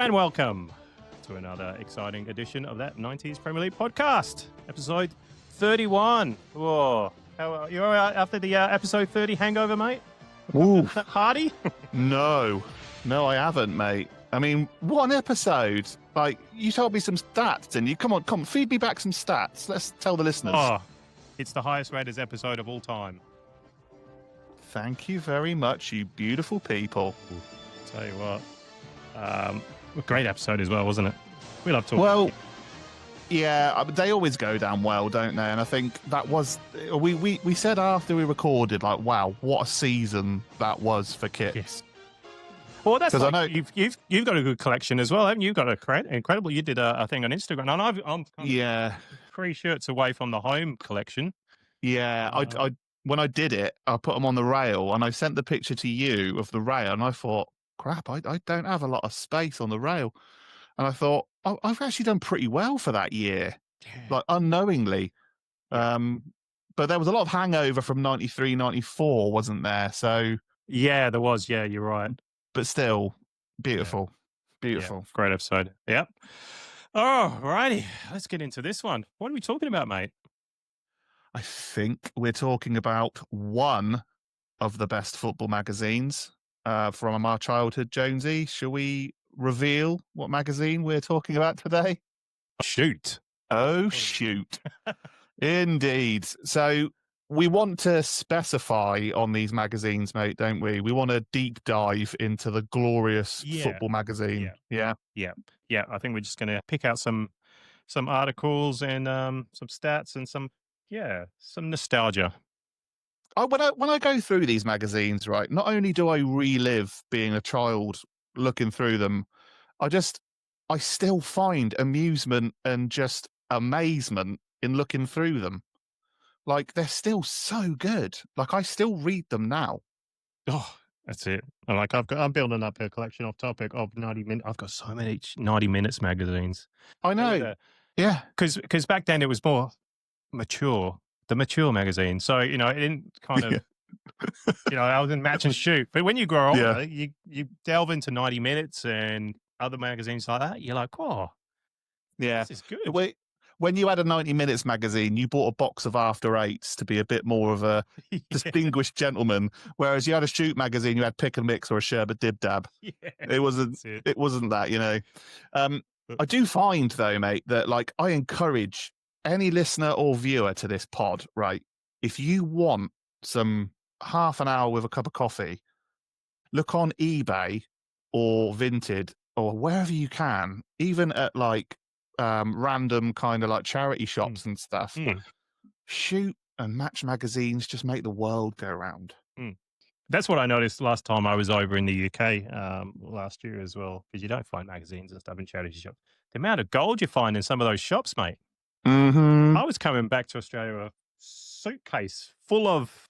And welcome to another exciting edition of that 90s Premier League podcast, episode 31. Whoa. You all right after the episode 30 hangover, mate? Ooh. Party? No, I haven't, mate. I mean, one episode. Like, you told me some stats, didn't you? Come on, feed me back some stats. Let's tell the listeners. Oh, it's the highest rated episode of all time. Thank you very much, you beautiful people. Tell you what. A great episode as well, wasn't it? We love talking. Well, yeah, they always go down well, don't they? And I think that was we said after we recorded, like, wow, what a season that was for Kit. Yes. Well, that's like, I know you've got a good collection as well, haven't you? You've got incredible. You did a thing on Instagram, and I'm kind of 3 shirts away from the home collection. Yeah, I when I did it, I put them on the rail, and I sent the picture to you of the rail, and I thought, crap, I don't have a lot of space on the rail, and I thought, I've actually done pretty well for that year, like unknowingly. But there was a lot of hangover from 93, 94, wasn't there? So yeah, there was. Yeah, you're right. But still, beautiful. Yeah, great episode. Yep. All righty, let's get into this one. What are we talking about, mate? I think we're talking about one of the best football magazines from our childhood, Jonesy. Shall we reveal what magazine we're talking about today? Shoot. Oh, shoot. Indeed. So we want to specify on these magazines, mate, don't we? We want to deep dive into the glorious football magazine. Yeah. I think we're just going to pick out some articles and some stats and some nostalgia. When I go through these magazines, right, not only do I relive being a child looking through them, I still find amusement and just amazement in looking through them. Like, they're still so good. Like, I still read them now. Oh, that's it. I'm building up a collection off topic of 90 minutes. I've got so many 90 minutes magazines. I know. Yeah. Because back then it was more mature, the mature magazine. So, it didn't kind of, I was in Match and Shoot. But when you grow older, you delve into 90 minutes and other magazines like that. You're like, oh, yeah, this is good. When you had a 90 Minutes magazine, you bought a box of After Eights to be a bit more of a distinguished gentleman. Whereas you had a Shoot magazine, you had Pick and Mix or a Sherbet Dib Dab. Yeah, it wasn't that, I do find, though, mate, that, like, I encourage any listener or viewer to this pod, right? If you want some half an hour with a cup of coffee, look on eBay or Vinted or wherever you can, even at, like, random kind of like charity shops and stuff. Shoot and Match magazines just make the world go round. That's what I noticed last time I was over in the UK last year as well, because you don't find magazines and stuff in charity shops. The amount of gold you find in some of those shops, mate. Mm-hmm. I was coming back to Australia with a suitcase full of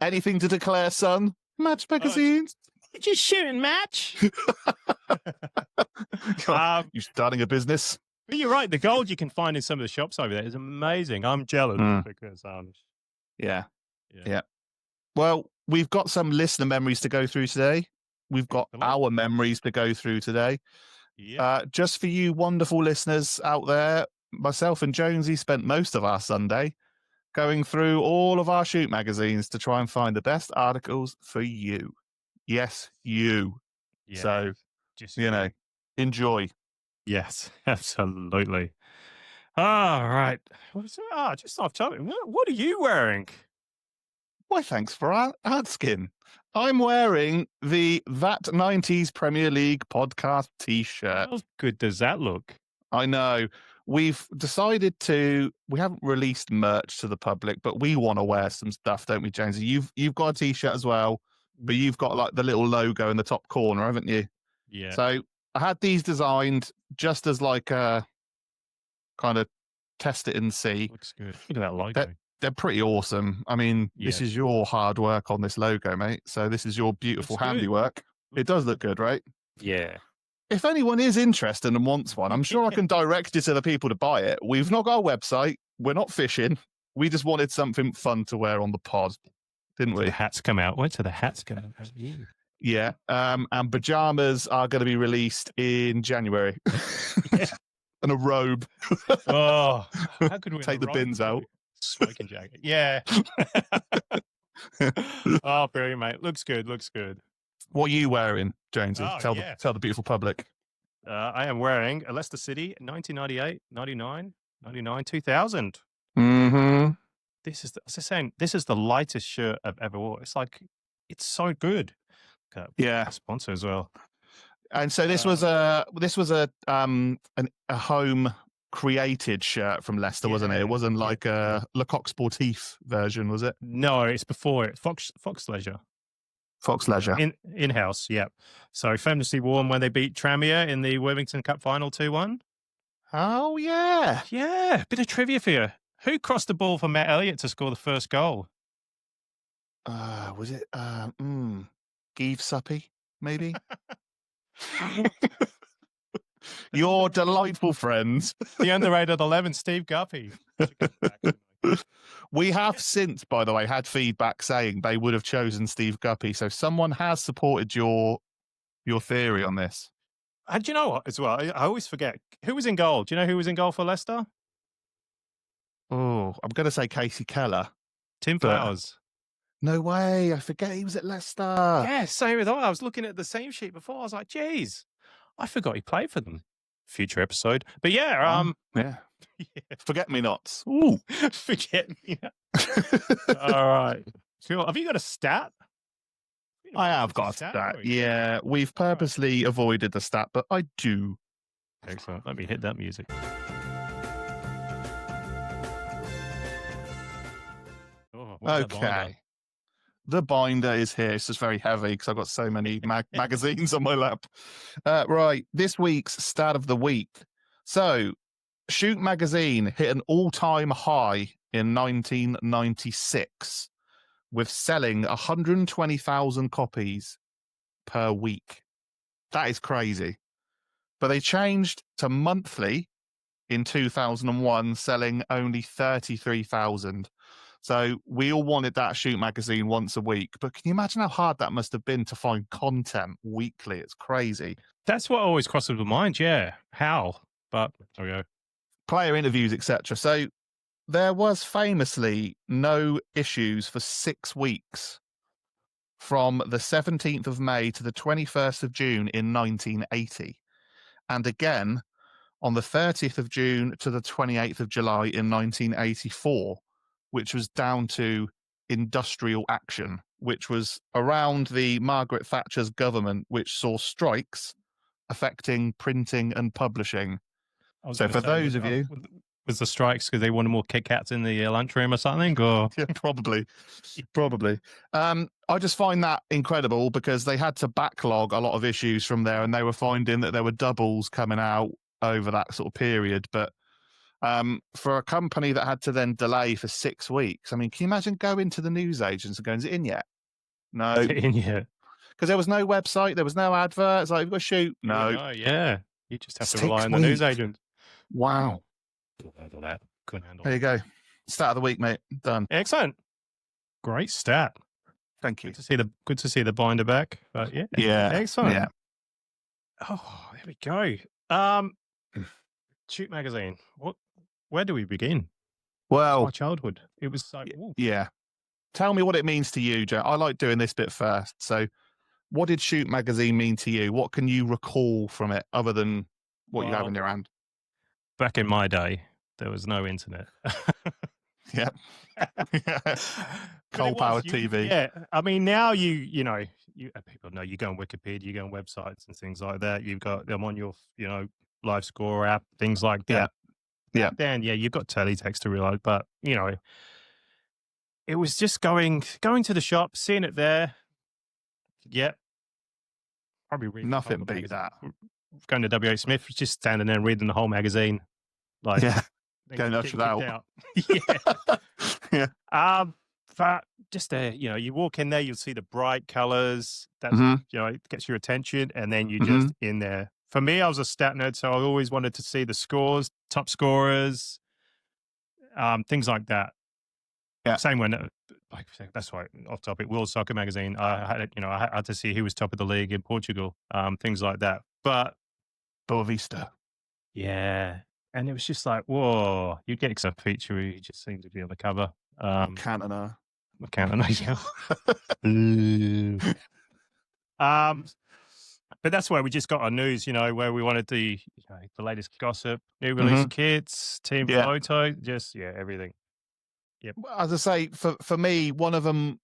anything to declare, son. Match magazines. Did you shoot and match? You starting a business? But you're right. The gold you can find in some of the shops over there is amazing. I'm jealous because yeah. Well, we've got some listener memories to go through today. We've got our memories to go through today. Yeah. Just for you wonderful listeners out there, myself and Jonesy spent most of our Sunday going through all of our Shoot magazines to try and find the best articles for you. Yes, you. Yeah, so, just enjoy. Yes, absolutely. All right. Just off topic. What are you wearing? Why, thanks for asking. I'm wearing the That 90s Premier League podcast T-shirt. How good does that look? I know. We've decided we haven't released merch to the public, but we want to wear some stuff, don't we, Jonesy? You've got a T-shirt as well. But you've got like the little logo in the top corner, haven't you? Yeah. So I had these designed just as like a kind of test it and see. Looks good. Look at that logo. They're pretty awesome. I mean, This is your hard work on this logo, mate. So this is your beautiful handiwork. It does look good, right? Yeah. If anyone is interested and wants one, I'm sure I can direct you to the people to buy it. We've not got a website. We're not fishing. We just wanted something fun to wear on the pod. Didn't we? The hats come out. Wait till the hats come out. Yeah. And pajamas are going to be released in January. Yeah. And a robe. Oh, how could we take the bins out? Smoking jacket. Yeah. Oh, brilliant, mate. Looks good. Looks good. What are you wearing, Jonesy? Oh, Tell yeah. the beautiful public. I am wearing a Leicester City 1998, 99, 99, 2000. Mm-hmm. This is, as I was saying, this is the lightest shirt I've ever worn. It's like, it's so good. Yeah. Sponsor as well. And so this was a home created shirt from Leicester, wasn't it? It wasn't like a Lecoq Sportif version, was it? No, it's before it. Fox Leisure. Fox Leisure. In-house, yeah. So famously worn when they beat Tranmere in the Worthington Cup final 2-1. Oh, yeah. Yeah, bit of trivia for you. Who crossed the ball for Matt Elliott to score the first goal? Was it Give Suppy, maybe? Your delightful friends. The underrated 11, Steve Guppy. We have since, by the way, had feedback saying they would have chosen Steve Guppy. So someone has supported your theory on this. And do you know what, as well? I always forget. Who was in goal? Do you know who was in goal for Leicester? Oh, I'm going to say Casey Keller. Tim Flowers. No way. I forget he was at Leicester. Yeah, same with I was looking at the same sheet before. I was like, geez, I forgot he played for them. Future episode. But yeah, yeah. Forget me nots. Ooh, forget me nots. All right. Cool. Have you got a stat? I have got a stat. Yeah, we've purposely avoided the stat, but I do. Excellent. Let me hit that music. Oh, okay. The binder is here. It's just very heavy because I've got so many magazines on my lap. Right. This week's stat of the week. So, Shoot magazine hit an all-time high in 1996 with selling 120,000 copies per week. That is crazy. But they changed to monthly in 2001, selling only 33,000. So we all wanted that Shoot magazine once a week. But can you imagine how hard that must have been to find content weekly? It's crazy. That's what always crosses my mind. Yeah. How? But there we go. Player interviews, etc. So there was famously no issues for 6 weeks from the 17th of May to the 21st of June in 1980. And again, on the 30th of June to the 28th of July in 1984, which was down to industrial action, which was around the Margaret Thatcher's government, which saw strikes affecting printing and publishing. So for those of you... Was the strikes because they wanted more Kit Kats in the lunchroom or something? Or yeah, probably. I just find that incredible because they had to backlog a lot of issues from there, and they were finding that there were doubles coming out over that sort of period. But for a company that had to then delay for 6 weeks, I mean, can you imagine going to the newsagents and going, "Is it in yet?" No, is it in yet? Because there was no website, there was no advert. It's like, "We've got to shoot." No, yeah, you just have to rely on the newsagent. Wow. Couldn't handle there you go. Stat of the week, mate. Done. Excellent. Great stat. Thank you. Good to see the binder back. But yeah. Excellent. Yeah. Oh, there we go. Shoot magazine. Where do we begin? Well, my childhood. It was so yeah. Tell me what it means to you, Joe. I like doing this bit first. So what did Shoot magazine mean to you? What can you recall from it other than what you have in your hand? Back in my day, there was no internet. Yep. Coal-powered TV. Yeah. I mean, now you know, people know you go on Wikipedia, you go on websites and things like that. You've got them on your, Live Score app, things like that. Yeah. Then, you've got teletext to reload, but, it was just going to the shop, seeing it there. Yeah. Probably reading nothing beat that. Going to W.H. Smith, just standing there and reading the whole magazine. Like, going ushered out. Yeah. But just there, you walk in there, you'll see the bright colors. That's it gets your attention, and then you just in there. For me, I was a stat nerd, so I always wanted to see the scores, top scorers, things like that. Yeah. Same when like that's why off topic. World Soccer Magazine. I had to see who was top of the league in Portugal. Things like that. But Boa Vista. yeah, and it was just like, whoa! You'd get some feature who just seemed to be on the cover. Cantona. But that's where we just got our news, where we wanted the latest gossip, new release kits, team photo, just everything. Yep. As I say, for me, one of them,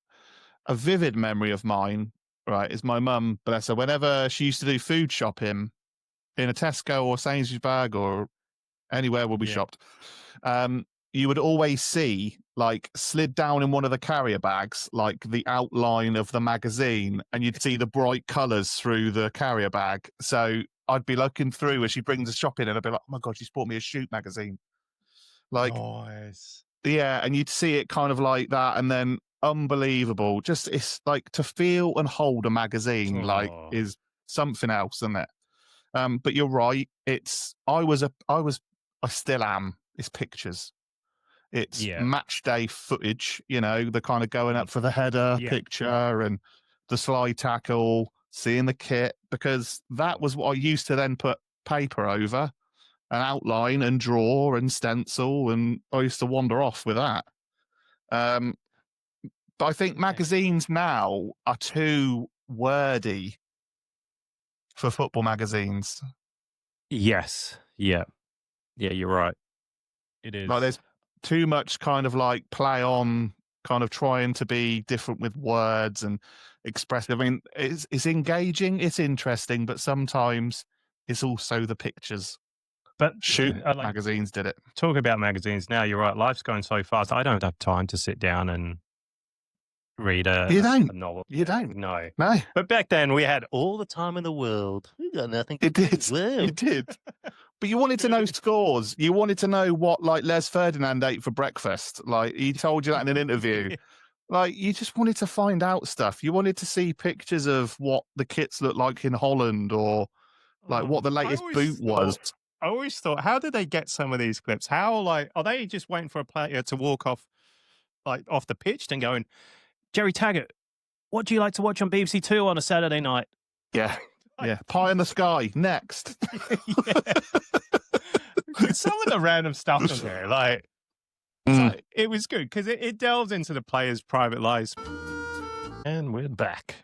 a vivid memory of mine, right, is my mum, bless her, whenever she used to do food shopping in a Tesco or Sainsbury's bag or anywhere where we shopped, you would always see, like, slid down in one of the carrier bags, like the outline of the magazine, and you'd see the bright colours through the carrier bag. So I'd be looking through as she brings the shop in, and I'd be like, oh my God, she's bought me a Shoot magazine. Like, nice. Yeah, and you'd see it kind of like that, and then unbelievable. Just, it's like to feel and hold a magazine, like, is something else, isn't it? But you're right. I still am. It's pictures. It's match day footage, the kind of going up for the header picture and the slide tackle, seeing the kit, because that was what I used to then put paper over and outline and draw and stencil, and I used to wander off with that. But I think magazines now are too wordy for football magazines. Yes. Yeah. Yeah, you're right. It is. Like, there's too much kind of like play on, kind of trying to be different with words and expressive. I mean, it's engaging, it's interesting, but sometimes it's also the pictures. But Shoot magazines did it. Talk about magazines now. You're right. Life's going so fast. I don't have time to sit down and read a novel. You don't. No. No. But back then we had all the time in the world. We got nothing to do. It did. But you wanted to know scores. You wanted to know what, like, Les Ferdinand ate for breakfast. Like, he told you that in an interview. Like, you just wanted to find out stuff. You wanted to see pictures of what the kits looked like in Holland, or like what the latest boot was. I always thought, how did they get some of these clips? How, like, are they just waiting for a player to walk off, like, off the pitch and going, Jerry Taggart, what do you like to watch on BBC Two on a Saturday night? Yeah. Yeah. Pie in the Sky. Next. Some of the random stuff in there, like, it was good because it delves into the players' private lives. And we're back.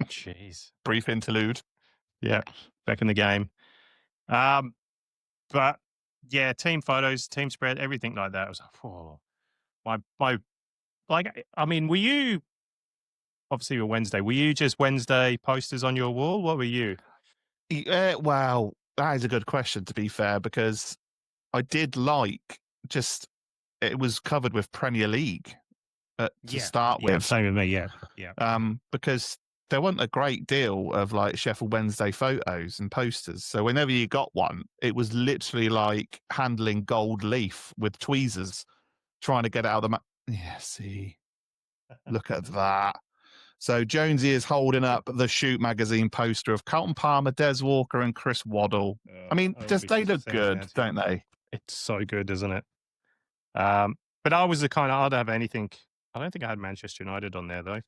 Jeez. Brief interlude. Yeah. Back in the game. But yeah, team photos, team spread, everything like that. I was like, I mean, were you, obviously you're Wednesday, were you just Wednesday posters on your wall? What were you? Well, that is a good question, to be fair, because I did it was covered with Premier League to start with. Same with me, yeah. Because there wasn't a great deal of like Sheffield Wednesday photos and posters. So whenever you got one, it was literally like handling gold leaf with tweezers, trying to get it out of the yeah, see. Look at that. So Jonesy is holding up the Shoot magazine poster of Carlton Palmer, Des Walker, and Chris Waddle. I mean, they look good, don't they? It's so good, isn't it? But I was the kind of, I don't have anything. I don't think I had Manchester United on there, though.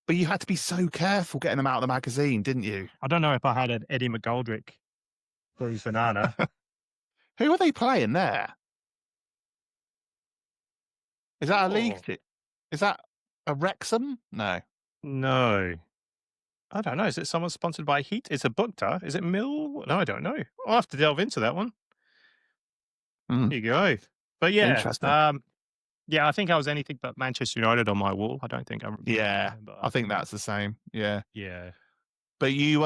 But you had to be so careful getting them out of the magazine, didn't you? I don't know if I had an Eddie McGoldrick Bruce Banana. Who are they playing there? Is that a league? Is that a Wrexham? No. No. I don't know. Is it someone sponsored by Heat? Is it Bukta? Is it Mill? No, I don't know. I'll have to delve into that one. There you go. But yeah, interesting. Yeah, I think I was anything but Manchester United on my wall. I don't think I'm. Yeah, I think that's the same. Yeah. Yeah. But you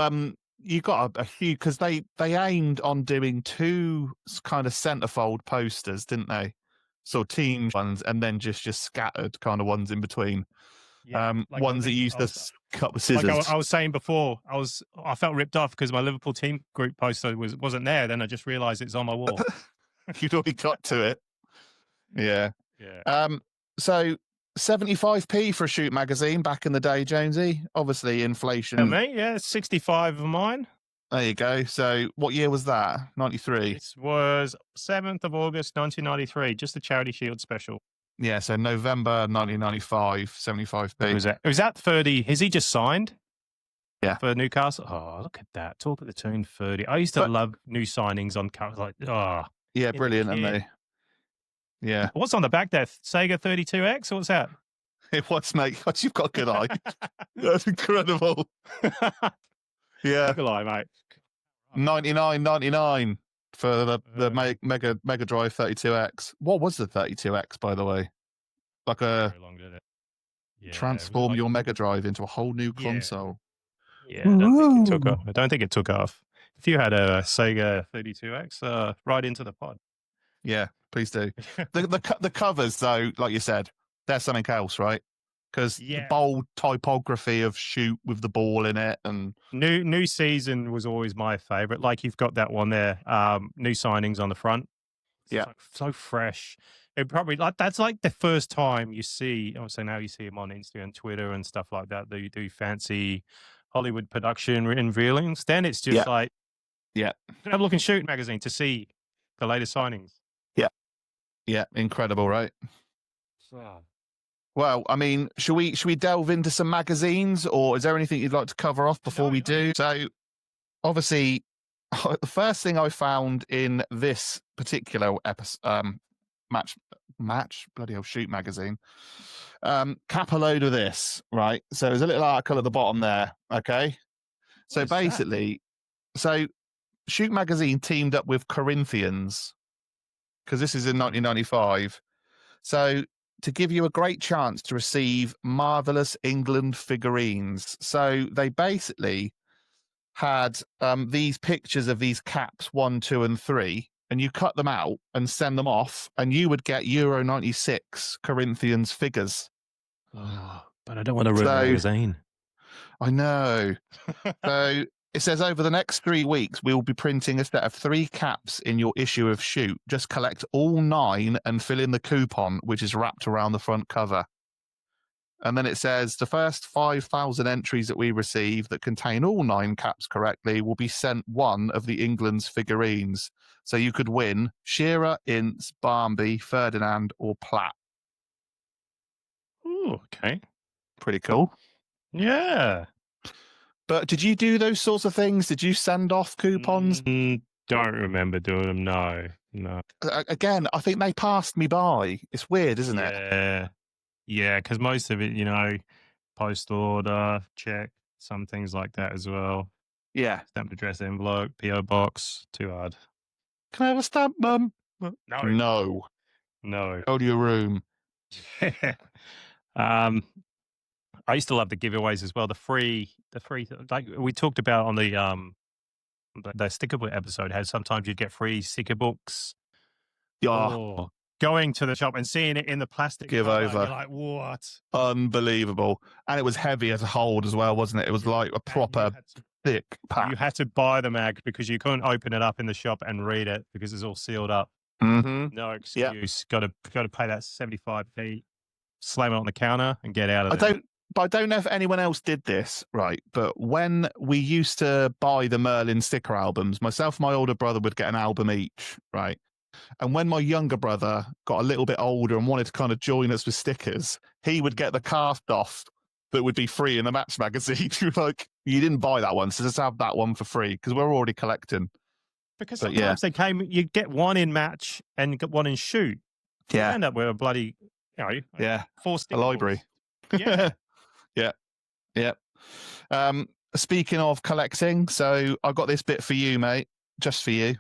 got a huge, because they aimed on doing two kind of centerfold posters, didn't they? So team ones, and then just scattered kind of ones in between. Yeah, ones that used to cut with scissors. Like I was saying before, I felt ripped off because my Liverpool team group poster wasn't there. Then I just realised it's on my wall. You'd already got to it. Yeah. Yeah. So 75p for a Shoot magazine back in the day, Jonesy. Obviously, inflation. Yeah, mate. Yeah, 65 of mine. There you go. So what year was that? 93? This was 7th of August, 1993. Just the Charity Shield special. Yeah, so November 1995, 75p. Was that 30? Has he just signed? Yeah. For Newcastle? Oh, look at that. Talk at the tune 30. I used to love new signings on cars. Like, yeah, brilliant, aren't they? Yeah. What's on the back there? Sega 32X? What's that? It was, mate. God, you've got a good eye. That's incredible. Yeah. Good eye, mate. 99.99 for the Mega Drive 32X. What was the 32X, by the way? Like a very long, did it? Yeah, transform your Mega Drive into a whole new console. Yeah, I don't think it took off. If you had a Sega 32X, right into the pod. Yeah, please do. The covers, though, like you said, they're something else, right? Because the bold typography of shoot with the ball in it, and new season was always my favorite. Like you've got that one there, new signings on the front. Yeah, so fresh. It probably that's like the first time you see. Obviously now you see him on Instagram, Twitter, and stuff like that. They do fancy Hollywood production revealings. Then it's just like, have a look and shoot magazine to see the latest signings. Yeah, incredible, right? So. Well, I mean, should we delve into some magazines, or is there anything you'd like to cover off before we do? So, obviously, the first thing I found in this particular episode, bloody hell, Shoot magazine, cap a load of this, right? So there's a little article at the bottom there, okay? So basically, Shoot magazine teamed up with Corinthians, because this is in 1995. So to give you a great chance to receive Marvelous England figurines. So they basically had these pictures of these caps 1, 2, and 3, and you cut them out and send them off, and you would get Euro 96 Corinthians figures. Oh, but I don't want to ruin the magazine. I know. So it says over the next 3 weeks, we will be printing a set of 3 caps in your issue of Shoot. Just collect all 9 and fill in the coupon, which is wrapped around the front cover. And then it says the first 5,000 entries that we receive that contain all 9 caps correctly will be sent one of the England's figurines. So you could win Shearer, Ince, Barmby, Ferdinand, or Platt. Oh, okay. Pretty cool. Yeah. But did you do those sorts of things? Did you send off coupons? Don't remember doing them. No. Again, I think they passed me by. It's weird, isn't it? Yeah, because most of it, post order, check, some things like that as well. Yeah. Stamped address envelope, PO box, too hard. Can I have a stamp, Mum? No. Go to your room. I used to love the giveaways as well. The free, like we talked about on the sticker book episode, how sometimes you'd get free sticker books. Oh, going to the shop and seeing it in the plastic give cover, over. You're like, what? Unbelievable. And it was heavy as a hold as well, wasn't it? It was like a proper thick pack. You had to buy the mag because you couldn't open it up in the shop and read it because it's all sealed up. Mm-hmm. No excuse. Got to pay that 75p, slam it on the counter and get out of it. But I don't know if anyone else did this, right? But when we used to buy the Merlin sticker albums, myself and my older brother would get an album each, right? And when my younger brother got a little bit older and wanted to kind of join us with stickers, he would get the cast off that would be free in the Match magazine. Like, you didn't buy that one, so just have that one for free because we're already collecting. Because sometimes they came, you get one in Match and you get one in Shoot. Yeah. You end up with a bloody, 4 sticker a library. Yeah. Yeah. Speaking of collecting, so I got this bit for you, mate, just for you.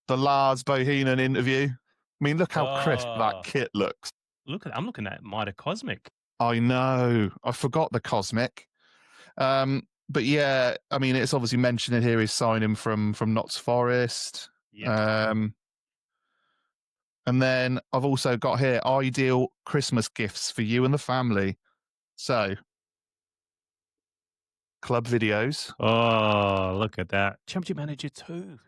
The Lars Bohinen interview. I mean, look how crisp that kit looks. I'm looking at Mitre Cosmic. I know. I forgot the Cosmic. But yeah, I mean, it's obviously mentioned in here he's signing from Notts Forest. Yeah. And then I've also got here ideal Christmas gifts for you and the family. So, club videos. Oh, look at that. Championship Manager 2.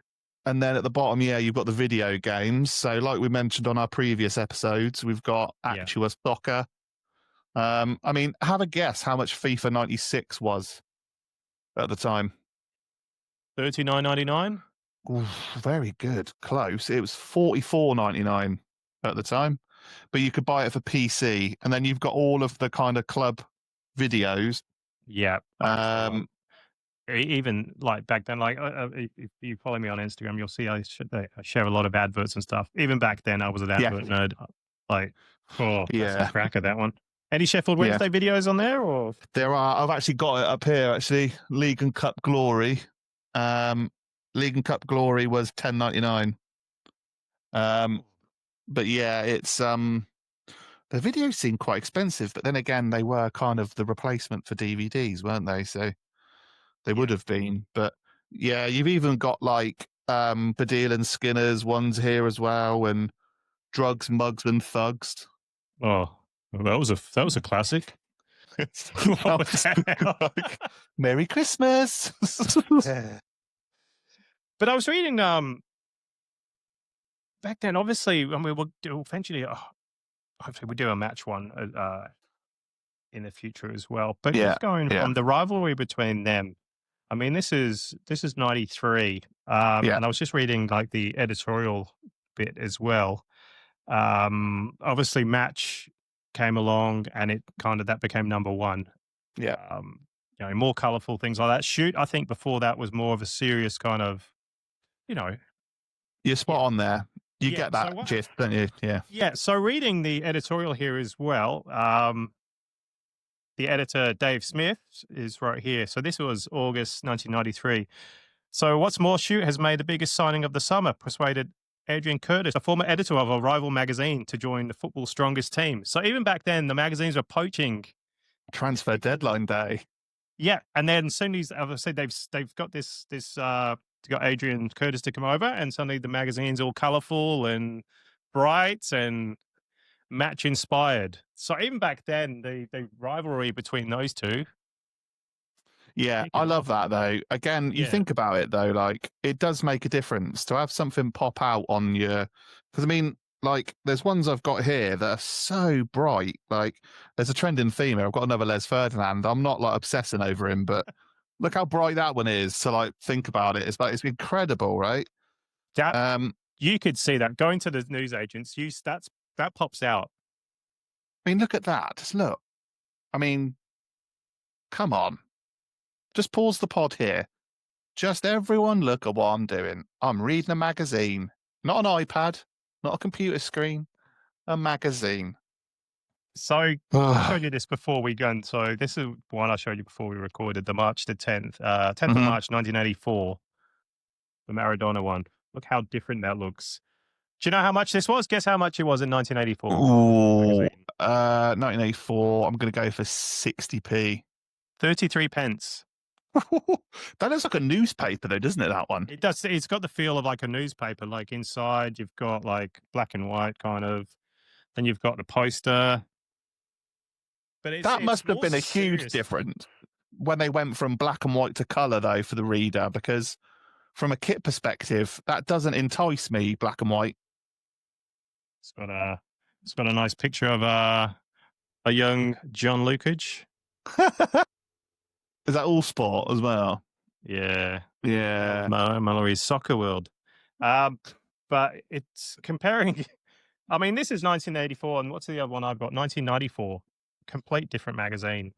And then at the bottom, you've got the video games. So like we mentioned on our previous episodes, we've got Actua Soccer. I mean, have a guess how much FIFA 96 was at the time. $39.99? Very good. Close. It was $44.99 at the time. but you could buy it for PC, and then you've got all of the kind of club videos. Yeah. Even like back then, like if you follow me on Instagram, you'll see I share a lot of adverts and stuff. Even back then, I was an advert nerd. Like, that's a cracker, that one. Any Sheffield Wednesday videos on there, or there are? I've actually got it up here. Actually, League and Cup Glory. League and Cup Glory was $10.99. But yeah, it's the videos seem quite expensive, but then again, they were kind of the replacement for DVDs, weren't they? So they would have been. But yeah, you've even got like Baddiel and Skinner's ones here as well, and Drugs, Mugs, and Thugs. Oh, well, that was a classic. Like, Merry Christmas. But I was reading back then, obviously, and we will do eventually. Hopefully, we do a match one in the future as well. But just going from the rivalry between them, I mean, this is 93, and I was just reading like the editorial bit as well. Obviously, Match came along, and it kind of that became number one. Yeah, you know, more colourful things like that. Shoot, I think before that was more of a serious kind of, you know. You're spot on there. You get that gist, don't you? Yeah. Yeah. So reading the editorial here as well, the editor, Dave Smith, is right here. So this was August 1993. So what's more, Shoot has made the biggest signing of the summer, persuaded Adrian Curtis, a former editor of a rival magazine, to join the football's strongest team. So even back then, the magazines were poaching. Transfer deadline day. Yeah. And then suddenly, obviously, they've got this got Adrian Curtis to come over, and suddenly the magazine's all colourful and bright and Match inspired. So even back then, the rivalry between those two. Yeah, I love that though. Again, you think about it though, like it does make a difference to have something pop out on your. Because I mean, like there's ones I've got here that are so bright. Like there's a trending theme here. I've got another Les Ferdinand. I'm not like obsessing over him, but look how bright that one is. To like think about it, it's like it's incredible, right? That you could see that going to the newsagents. That pops out. I mean, look at that. Just look. I mean, come on. Just pause the pod here. Just everyone look at what I'm doing. I'm reading a magazine, not an iPad, not a computer screen, a magazine. So I showed you this before we go. So this is one I showed you before we recorded, the March the 10th, 10th of March, 1984, the Maradona one. Look how different that looks. Do you know how much this was? Guess how much it was in 1984? Oh, 1984. I'm going to go for 60p. 33 pence. That looks like a newspaper though, doesn't it, that one? It does. It's got the feel of like a newspaper. Like inside, you've got like black and white kind of. Then you've got the poster. But that must have been a huge difference when they went from black and white to colour though for the reader, because from a kit perspective, that doesn't entice me, black and white. It's got a nice picture of a young John Lukic. Is that All Sport as well? Yeah. Yeah. Mallory's Soccer World. But it's comparing. I mean, this is 1984, and what's the other one I've got? 1994. Complete different magazine.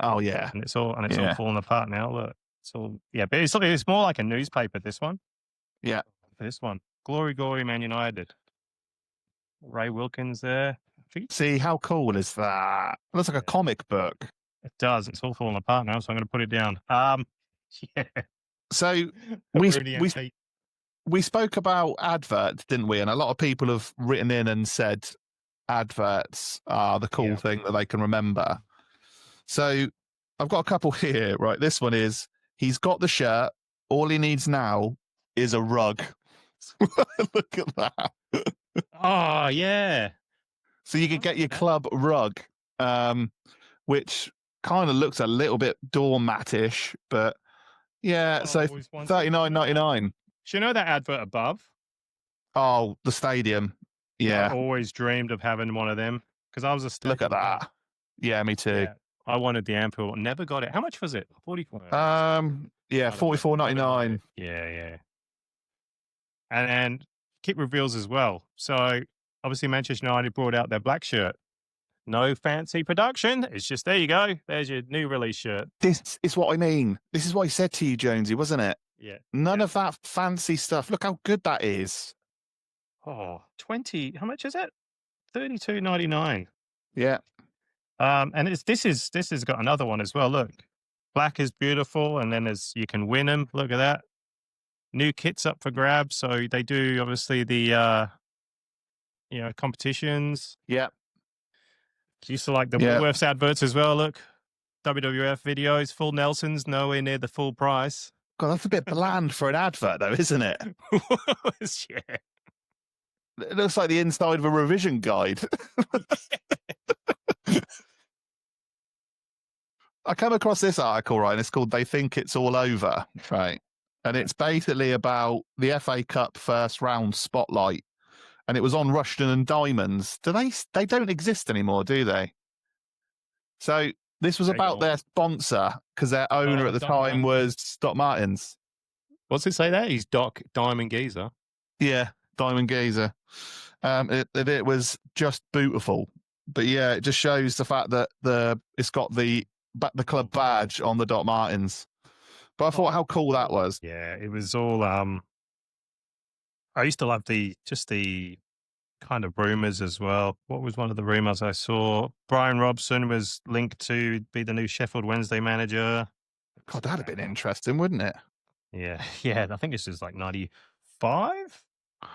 Oh yeah. And it's all falling apart now. Look, it's all but it's more like a newspaper. This one. Yeah. This one. Glory Man United. Ray Wilkins there. See, how cool is that? It looks like a comic book. It does. It's all falling apart now, so I'm going to put it down. Yeah. So we spoke about adverts, didn't we? And a lot of people have written in and said adverts are the cool thing that they can remember. So I've got a couple here, right? This one is, he's got the shirt. All he needs now is a rug. Look at that. Oh, yeah. So you can get your club rug, which kind of looks a little bit doormat-ish, but yeah, so $39.99. Do you know that advert above? Oh, the stadium. Yeah. I always dreamed of having one of them because I was a stadium. Look at that. Yeah, me too. Yeah, I wanted the Anfield. Never got it. How much was it? 44. Yeah, $44.99. Yeah. And then kit reveals as well. So obviously Manchester United brought out their black shirt. No fancy production. It's just, there you go. There's your new release shirt. This is what I mean. This is what I said to you, Jonesy, wasn't it? Yeah. None of that fancy stuff. Look how good that is. Oh, 20. How much is it? $32.99. Yeah. And this has got another one as well. Look, black is beautiful, and then you can win them. Look at that. New kits up for grabs. So they do obviously the competitions. Yeah. Used to like the Woolworths adverts as well. Look, WWF videos, full Nelsons, nowhere near the full price. God, that's a bit bland for an advert, though, isn't it? Yeah. It looks like the inside of a revision guide. I come across this article, right, and it's called "They Think It's All Over," right? And it's basically about the FA Cup first round spotlight. And it was on Rushden and Diamonds. They don't exist anymore, do they? So this was about their sponsor, because their owner at the time was Doc Martens. What's it say there? He's Doc Diamond Geezer. Yeah, Diamond Geezer. It was just beautiful. But yeah, it just shows the fact that it's got the club badge on the Doc Martens. But I thought how cool that was. Yeah, it was all I used to love the kind of rumors as well. What was one of the rumors I saw? Brian Robson was linked to be the new Sheffield Wednesday manager. God, that'd have been interesting, wouldn't it? Yeah. Yeah. I think this is like 95. So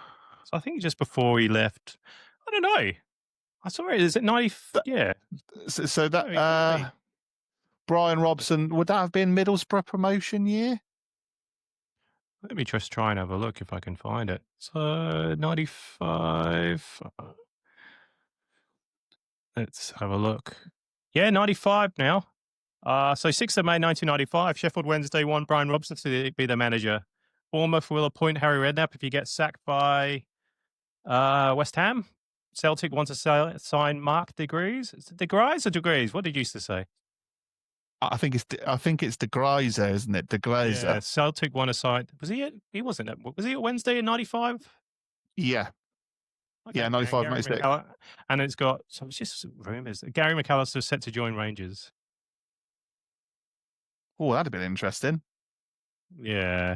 I think just before he left. I don't know. I saw it. Is it 90? Yeah. So that Brian Robson, would that have been Middlesbrough promotion year? Let me just try and have a look if I can find it. So 95. Let's have a look. Yeah, 95 now. So 6th of May 1995, Sheffield Wednesday won Brian Robson to be the manager. Bournemouth will appoint Harry Redknapp if he gets sacked by West Ham. Celtic wants to sign Mark De Gries. Is it De Gries or De Gries? What did you used to say? I think it's De Greiser, isn't it? De Greiser. Yeah, Celtic won a side. Was he? He wasn't. Was he at Wednesday in 95? Yeah. Okay. Yeah, 95, 96. And it's got, so it's just rumours. Gary McAllister set to join Rangers. Oh, that'd have been interesting. Yeah.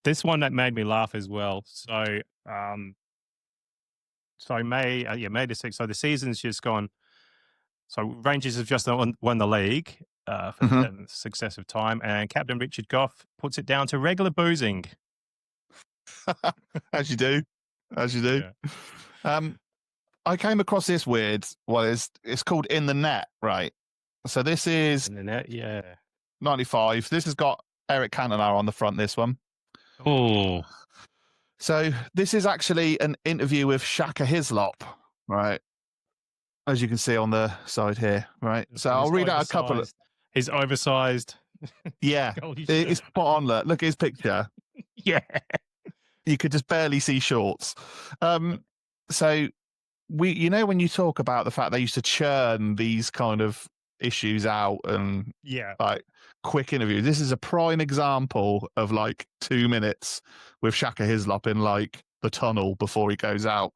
This one that made me laugh as well. So, May the 6th. So the season's just gone. So Rangers have just won the league for the successive time, and Captain Richard Gough puts it down to regular boozing. As you do. Yeah. I came across this weird. Well, it's called In the Net, right? So this is In the Net, yeah. 95. This has got Eric Cantona on the front. This one. Oh. So this is actually an interview with Shaka Hislop, right? As you can see on the side here, right? So I'll read out a couple of. He's oversized. Yeah, it's spot on. Look at his picture. Yeah. You could just barely see shorts. So when you talk about the fact they used to churn these kind of issues out and like quick interviews, this is a prime example of like 2 minutes with Shaka Hislop in like the tunnel before he goes out.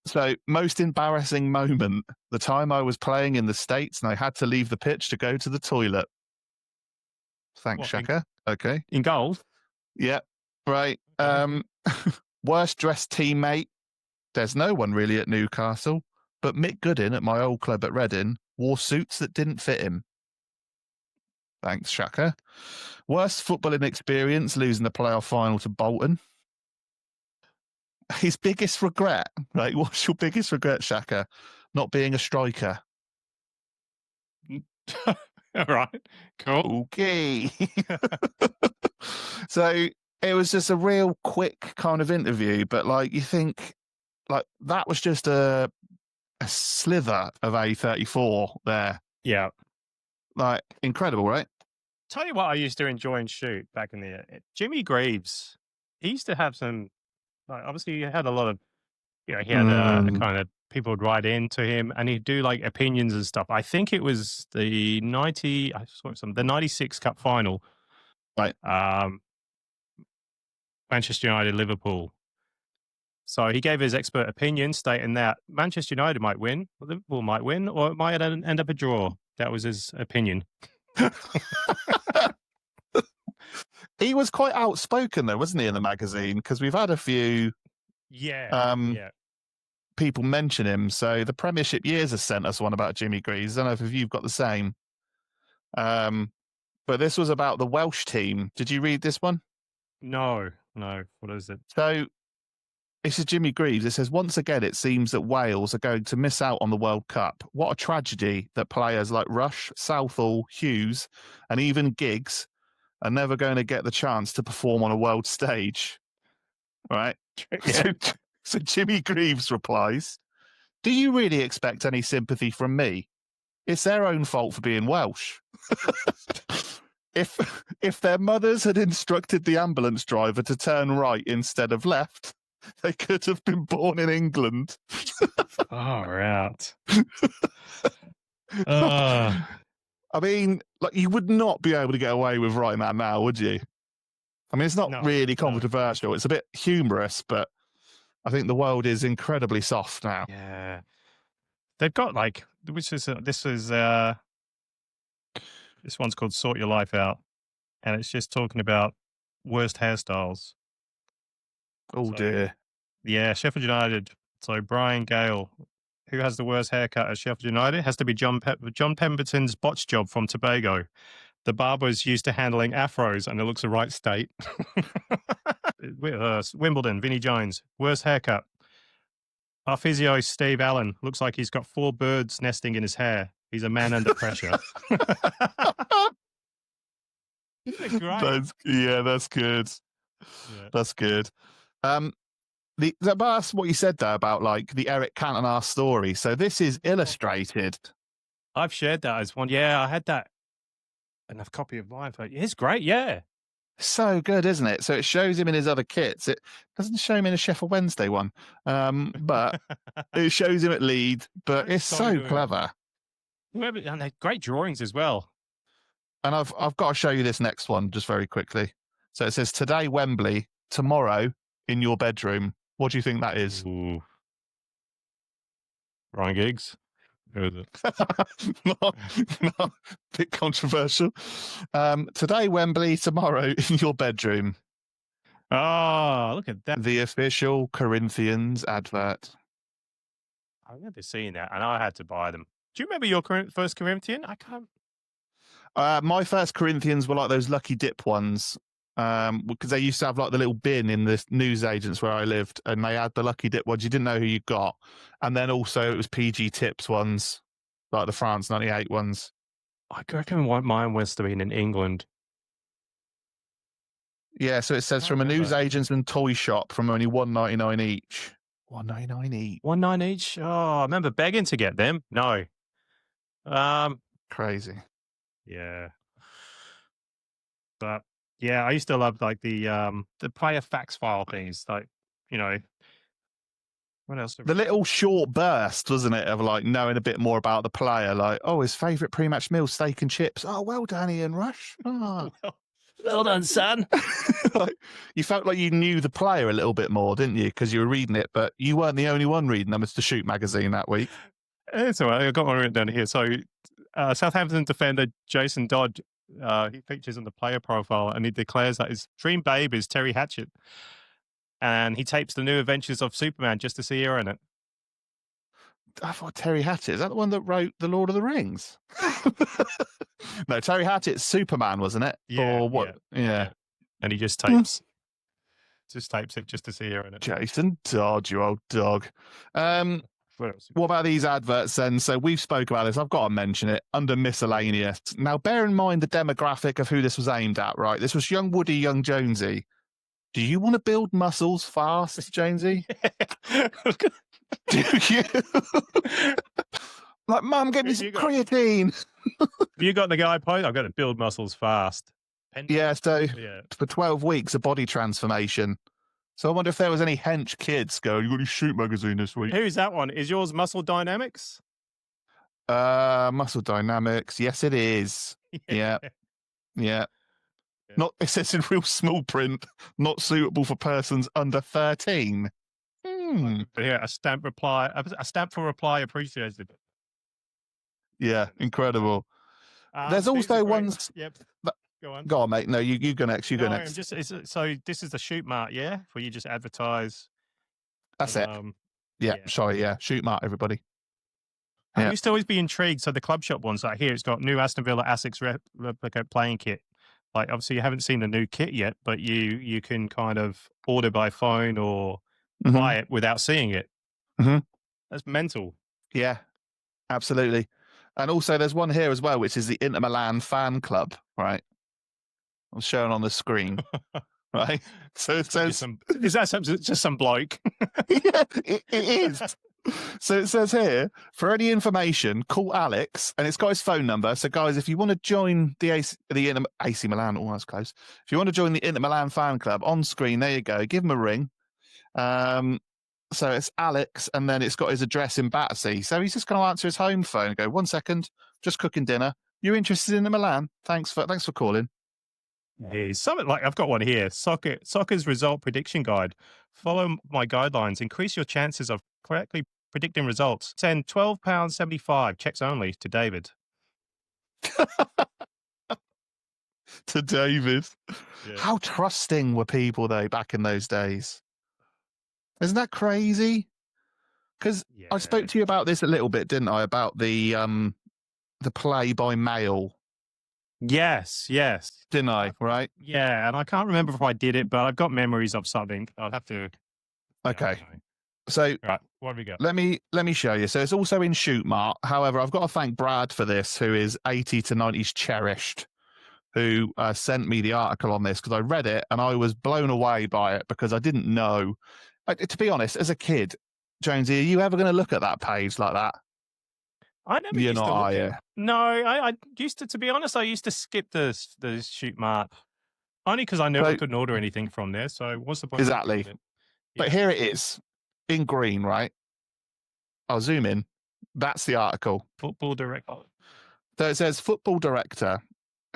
So most embarrassing moment, the time I was playing in the States and I had to leave the pitch to go to the toilet. Thanks, Shaka. Okay. In goal? Yeah. Right. Worst dressed teammate. There's no one really at Newcastle, but Mick Goodin at my old club at Reading wore suits that didn't fit him. Thanks, Shaka. Worst footballing experience, losing the playoff final to Bolton. His biggest regret, right? What's your biggest regret, Shaka? Not being a striker. All right. Cool. Okay. So it was just a real quick kind of interview, but like you think like that was just a slither of A34 there. Yeah. Like incredible, right? Tell you what I used to enjoy and shoot back in the Jimmy Greaves. He used to have some, like, obviously he had a lot of, he had kind of people would write into him and he'd do like opinions and stuff. I think it was the 96 Cup final. Right. Manchester United, Liverpool. So he gave his expert opinion, stating that Manchester United might win, Liverpool might win, or it might end up a draw. That was his opinion. He was quite outspoken, though, wasn't he, in the magazine? Because we've had a few people mention him. So the Premiership Years has sent us one about Jimmy Greaves. I don't know if you've got the same. But this was about the Welsh team. Did you read this one? No. What is it? So this is Jimmy Greaves. It says, once again, it seems that Wales are going to miss out on the World Cup. What a tragedy that players like Rush, Southall, Hughes, and even Giggs are never going to get the chance to perform on a world stage. Right? So Jimmy Greaves replies, do you really expect any sympathy from me? It's their own fault for being Welsh. If their mothers had instructed the ambulance driver to turn right instead of left, they could have been born in England. Out. I mean, like, you would not be able to get away with writing that now, would you? I mean, it's not really controversial. No. It's a bit humorous, but I think the world is incredibly soft now. Yeah. They've got this one's called Sort Your Life Out, and it's just talking about worst hairstyles. Oh, dear. Yeah, Sheffield United. So Brian Gale, who has the worst haircut at Sheffield United, has to be John Pemberton's botch job from Tobago. The barber is used to handling afros, and it looks the right state. Wimbledon, Vinnie Jones, worst haircut. Our physio, Steve Allen, looks like he's got 4 birds nesting in his hair. He's a man under pressure. Isn't it great? That's good. Yeah. That's good. That's what you said there about like the Eric Cantona story. So this is illustrated. I've shared that as one. Yeah, I had that in a copy of mine. It's great. Yeah. So good, isn't it? So it shows him in his other kits. It doesn't show him in a Sheffield Wednesday one, but it shows him at Leeds. But it's so clever. And they're great drawings as well. And I've got to show you this next one just very quickly. So it says, today Wembley, tomorrow in your bedroom. What do you think that is? Ooh. Ryan Giggs? Who is it? no, bit controversial. Today Wembley, tomorrow in your bedroom. Oh, look at that. The official Corinthians advert. I remember seeing that, and I had to buy them. Do you remember your first Corinthian? I can't. My first Corinthians were like those Lucky Dip ones. Because they used to have like the little bin in the newsagents where I lived, and they had the Lucky Dip ones. You didn't know who you got. And then also it was PG Tips ones, like the France 98 ones. I reckon mine was to be in England. Yeah, so it says from a newsagents and toy shop from only $1.99 each. $1.99 each. $1.99 each? Oh, I remember begging to get them. No. Crazy. Yeah. But yeah, I used to love like the player facts file things, like, you know. What else? The little short burst, wasn't it, of like knowing a bit more about the player, like, oh, his favourite pre-match meal, steak and chips. Oh, well done, Ian Rush. Oh. Well done, son. Like, you felt like you knew the player a little bit more, didn't you? Because you were reading it, but you weren't the only one reading them. It's the Shoot magazine that week. It's all right. I got one written down here. So Southampton defender Jason Dodd, he features on the player profile, and he declares that his dream babe is Terry Hatchett. And he tapes the new adventures of Superman just to see her in it. I thought Terry Hatchett, is that the one that wrote The Lord of the Rings? No, Terry Hatchett's Superman, wasn't it? Yeah. Or what? Yeah. And he just tapes. Just tapes it just to see her in it. Jason Dodd, you old dog. What about these adverts then? So we've spoke about this. I've got to mention it under miscellaneous. Now, bear in mind the demographic of who this was aimed at, right? This was young Woody, young Jonesy. Do you want to build muscles fast, Jonesy? Do you? Like, Mum, get me some creatine. You got the guy point? I've got to build muscles fast. Yeah, so for 12 weeks, a body transformation. So I wonder if there was any hench kids going, you got to Shoot magazine this week. Who's that one? Is yours Muscle Dynamics? Muscle Dynamics. Yes, it is. Yeah. It says in real small print, not suitable for persons under 13. Yeah, a stamp reply, a stamp for reply appreciated. Yeah, incredible. There's These are also great. ones. Yep. Go on. Go on, mate. No, you go next. You go No, next. so this is the shoot mart, yeah, where you just advertise. That's it. Yeah, yeah. sorry. Yeah, shoot mart, everybody. I used to always be intrigued. So the club shop ones, like here, it's got new Aston Villa Asics replica playing kit. Like obviously you haven't seen the new kit yet, but you can kind of order by phone or buy it without seeing it. That's mental. Yeah, absolutely. And also there's one here as well, which is the Inter Milan fan club, right? I'm showing on the screen, right? So it says, is that just some bloke? Yeah, it is. So it says here, for any information, call Alex, and it's got his phone number. So guys, if you want to join the AC Milan, that's close. If you want to join the Inter Milan fan club, on screen, there you go. Give him a ring. So it's Alex, and then it's got his address in Battersea. So he's just going to answer his home phone and go, 1 second, just cooking dinner. You're interested in the Milan? Thanks for calling. Hey, something like I've got one here. Soccer's result prediction guide. Follow my guidelines. Increase your chances of correctly predicting results. Send £12.75 checks only to David. To David. Yeah. How trusting were people though back in those days? Isn't that crazy? Because I spoke to you about this a little bit, didn't I? About the play by mail. Yes. Didn't I? Right? Yeah, and I can't remember if I did it, but I've got memories of something. I'll have to. Okay. So right, what have we got? Let me show you. So it's also in Shootmart. However, I've got to thank Brad for this, who is 80 to 90s cherished, who sent me the article on this because I read it and I was blown away by it because I didn't know. To be honest, as a kid, Jonesy, are you ever going to look at that page like that? I never used to look at it. No, I used to be honest, I used to skip the Shootmart only because I knew I couldn't order anything from there. So what's the point? Exactly. But here it is in green, right? I'll zoom in. That's the article. Football director. So it says, football director.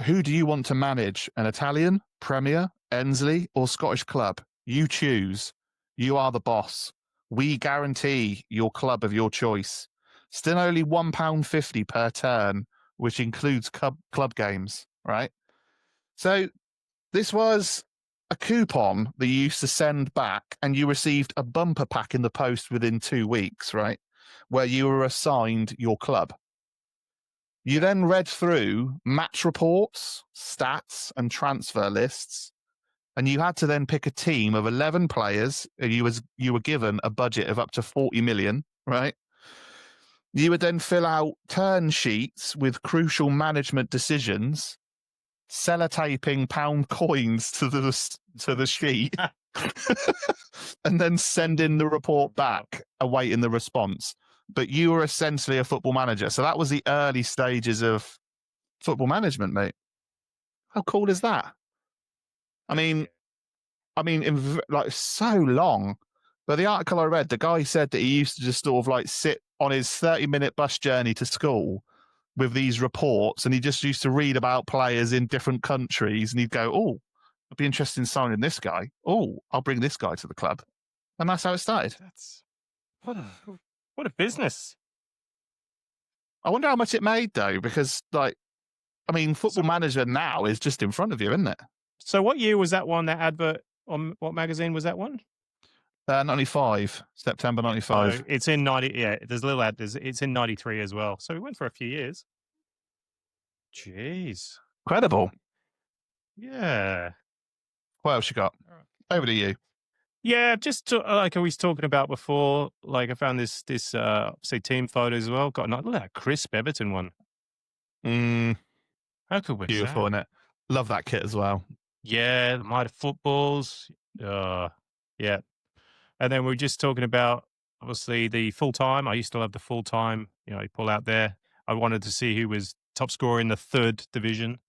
Who do you want to manage? An Italian, Premier, Ensley, or Scottish club? You choose. You are the boss. We guarantee your club of your choice. Still only £1.50 per turn, which includes club games, right? So this was a coupon that you used to send back, and you received a bumper pack in the post within 2 weeks, right? Where you were assigned your club. You then read through match reports, stats, and transfer lists, and you had to then pick a team of 11 players. You were given a budget of up to 40 million, right? You would then fill out turn sheets with crucial management decisions, sellotaping pound coins to the sheet, and then send in the report back, awaiting the response. But you were essentially a football manager. So that was the early stages of football management, mate. How cool is that? I mean, like so long. But the article I read, the guy said that he used to just sort of like sit on his 30-minute bus journey to school with these reports, and he just used to read about players in different countries, and he'd go, "Oh, I'd be interested in signing this guy. Oh, I'll bring this guy to the club," and that's how it started. That's what a business. I wonder how much it made though, because Football Manager now is just in front of you, isn't it? So what year was that one? That advert on what magazine was that one? 95, September 95. So it's in 90. Yeah, there's a little ad. It's in 93 as well. So we went for a few years. Jeez. Incredible. Yeah. What else you got? Over to you. Yeah, just like I was talking about before, like I found this say team photo as well. Got look at that crisp Everton one. How cool was beautiful, that? Isn't it? Love that kit as well. Yeah, the Mitre footballs. Yeah. And then we were just talking about, obviously, the full-time. I used to love the full-time, you pull out there. I wanted to see who was top scorer in the 3rd division.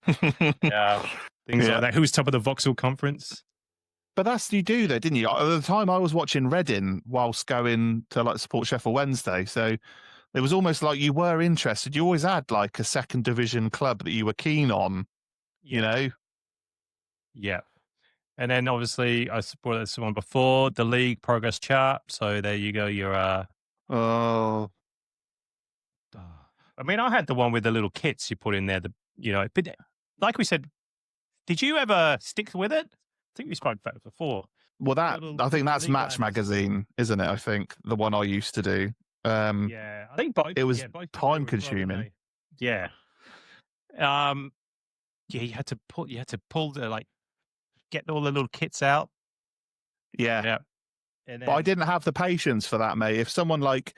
Things like that. Who was top of the Vauxhall Conference. But that's you do though, didn't you? At the time I was watching Reading whilst going to support Sheffield Wednesday. So it was almost like you were interested. You always had like a 2nd division club that you were keen on, you know? Yeah. And then obviously I brought this one before, the league progress chart. So there you go. Your Oh, I mean, I had the one with the little kits you put in there. But like we said, did you ever stick with it? I think we spoke about it before. well, I think that's Match Magazine, isn't it? I think the one I used to do. Yeah, I think both. It was both time consuming. Yeah. Yeah, you had to pull the get all the little kits out. Yeah. And then, but I didn't have the patience for that, mate. If someone like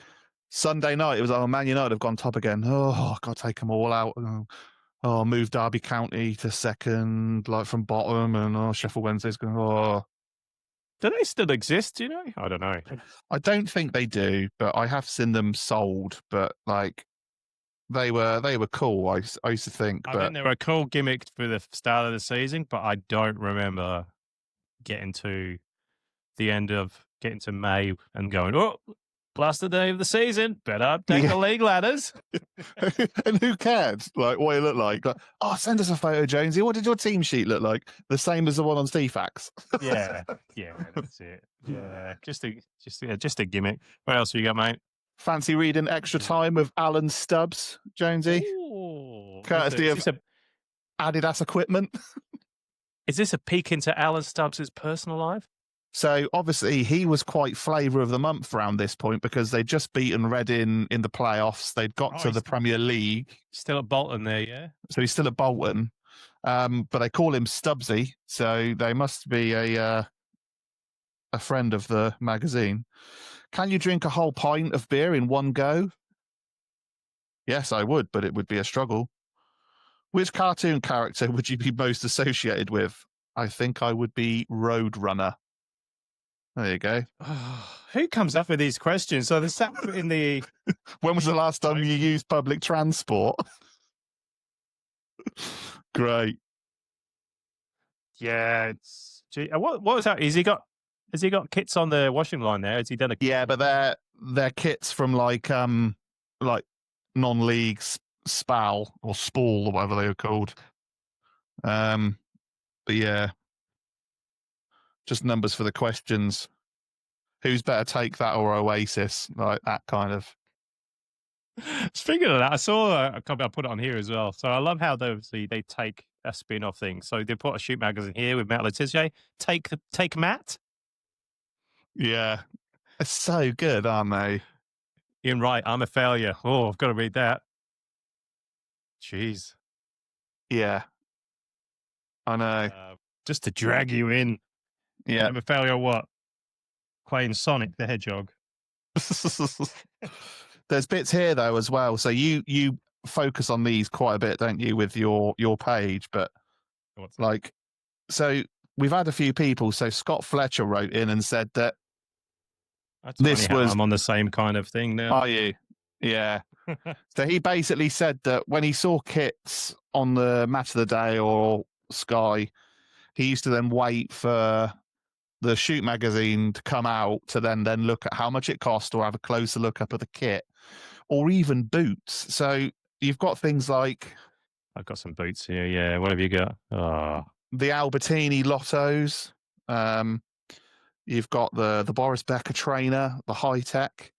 Sunday night, it was, oh, Man United have gone top again. Oh, I've got to take them all out. Oh, move Derby County to second, like from bottom, and Sheffield Wednesday's going, oh. Do they still exist, do you know? I don't know. I don't think they do, but I have seen them sold, but like they were cool, I used to think. I think they were a cool gimmick for the start of the season, but I don't remember getting to the end of getting to May and going, oh, last day of the season, better update the league ladders. And who cared? Like what it looked like? Oh, send us a photo, Jonesy. What did your team sheet look like? The same as the one on Stefax. yeah, that's it. Yeah, just a gimmick. What else have you got, mate? Fancy reading Extra Time with Alan Stubbs, Jonesy? Ooh, courtesy of Adidas equipment. Is this a peek into Alan Stubbs' personal life? So obviously he was quite flavour of the month around this point because they'd just beaten Reading in the playoffs. They'd got to the Premier League. Still at Bolton there, yeah? So he's still at Bolton. But they call him Stubbsy, so they must be a friend of the magazine. Can you drink a whole pint of beer in one go? Yes, I would, but it would be a struggle. Which cartoon character would you be most associated with? I think I would be Roadrunner. There you go. Who comes up with these questions? So the sat in the. When was the last time you used public transport? Great. Yeah, what was that? Has he got kits on the washing line there? Has he done a? Yeah, but they're kits from like non-league SPAL or SPAL or whatever they were called. But yeah, just numbers for the questions. Who's better, Take That or Oasis? Like that kind of. Speaking of that, I saw a copy. I put it on here as well. So I love how they take a spin-off thing. So they put a Shoot magazine here with Matt Le Tissier. Take Matt. Yeah, it's so good, aren't they? Ian Wright, I'm a failure. Oh, I've got to read that. Jeez. Yeah, I know. Just to drag you in. Yeah, I'm a failure. What? Playing Sonic the Hedgehog. There's bits here though as well. So you focus on these quite a bit, don't you, with your page? But like, so we've had a few people. So Scott Fletcher wrote in and said that I'm on the same kind of thing now. Are you? Yeah. So he basically said that when he saw kits on the Match of the Day or Sky, he used to then wait for the Shoot magazine to come out to then look at how much it cost or have a closer look up at the kit or even boots. So you've got things like... I've got some boots here, yeah. What have you got? Oh. The Albertini Lottos. You've got the Boris Becker trainer, the High Tech.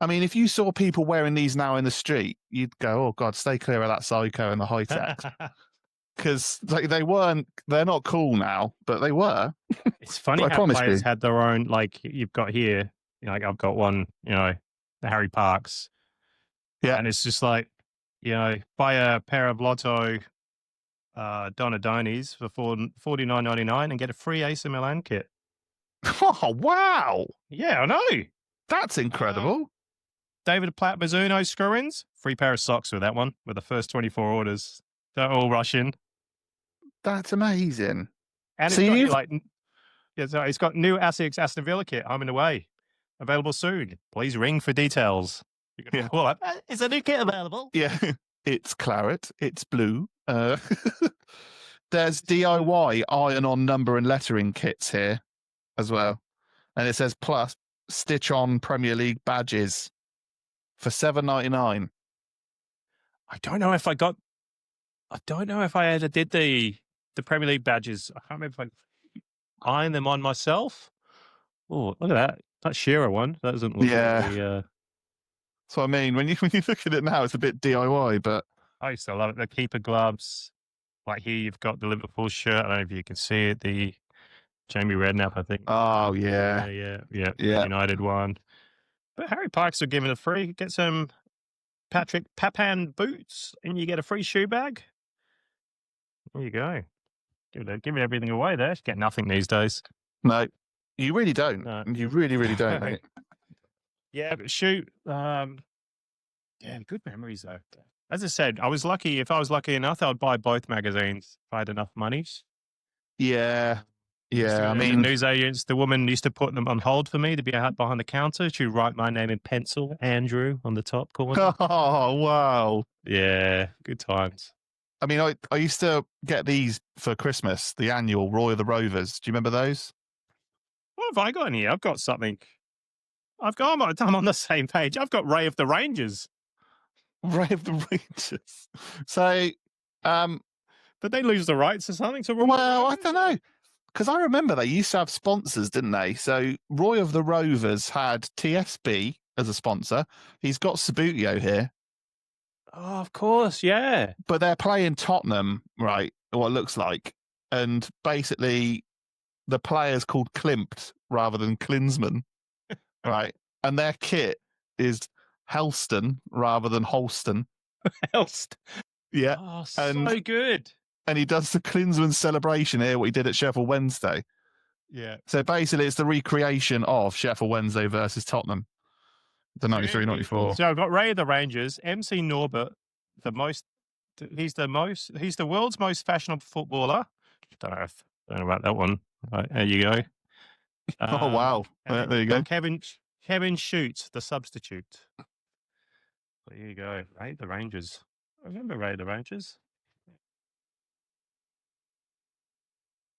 I mean, if you saw people wearing these now in the street, you'd go, oh, God, stay clear of that Psycho and the High Tech. Because they're not cool now, but they were. It's funny how players had their own, like you've got here, like I've got one, the Harry Parks. Yeah. And it's just like, buy a pair of Lotto Donadonis for $49.99 and get a free AC Milan kit. Oh, wow. Yeah, I know. That's incredible. David Platt Mizuno screw-ins, free pair of socks with that one, with the first 24 orders. They're all Russian. That's amazing. And it's got new Asics Aston Villa kit, home and away. Available soon. Please ring for details. Yeah. Well, is a new kit available? Yeah. It's claret. It's blue. There's DIY iron-on number and lettering kits here as well. And it says plus stitch-on Premier League badges for $7.99. I don't know if I ever did the Premier League badges. I can't remember if iron them on myself. Oh, look at that. That Shearer one. That doesn't look very, That's what I mean. When you look at it now, it's a bit DIY, but I used to love it. The keeper gloves. Like here, you've got the Liverpool shirt. I don't know if you can see it. The Jamie Redknapp, I think. oh yeah, yeah. yeah. United one. But Harry Parks are giving it free. Get some Patrick Papan boots, and you get a free shoe bag. There you go. Giving everything away there. You get nothing these days. No, you really don't. No. You really don't, mate. Yeah, but shoot. Yeah, good memories though. As I said, I was lucky. If I was lucky enough, I would buy both magazines if I had enough money. Yeah. Yeah, I The mean, news agents, the woman used to put them on hold for me to be out behind the counter. She'd write my name in pencil, Andrew, on the top corner. oh wow. Yeah, good times. I mean, I used to get these for Christmas, the annual Roy of the Rovers. Do you remember those? What have I got in here? I've got something. I'm on the same page. I've got Ray of the Rangers. Ray of the Rangers. So, did they lose the rights or something? Well, I don't know. Because I remember they used to have sponsors, didn't they? So Roy of the Rovers had TSB as a sponsor. He's got Sabutio here. Oh, of course, yeah. But they're playing Tottenham, right? What it looks like. And basically, the player's called Klimt rather than Klinsmann, right? And their kit is Helston rather than Holston. Helston. Yeah. Oh, so good. And he does the Klinsmann celebration here, what he did at Sheffield Wednesday. Yeah. So basically, it's the recreation of Sheffield Wednesday versus Tottenham, the 93-94. So I've got Ray of the Rangers, MC Norbert, he's the world's most fashionable footballer. Don't know about that one. Right, there you go. Oh wow! There you go. Kevin Shoots, the substitute. There you go. Ray of the Rangers. I remember Ray of the Rangers.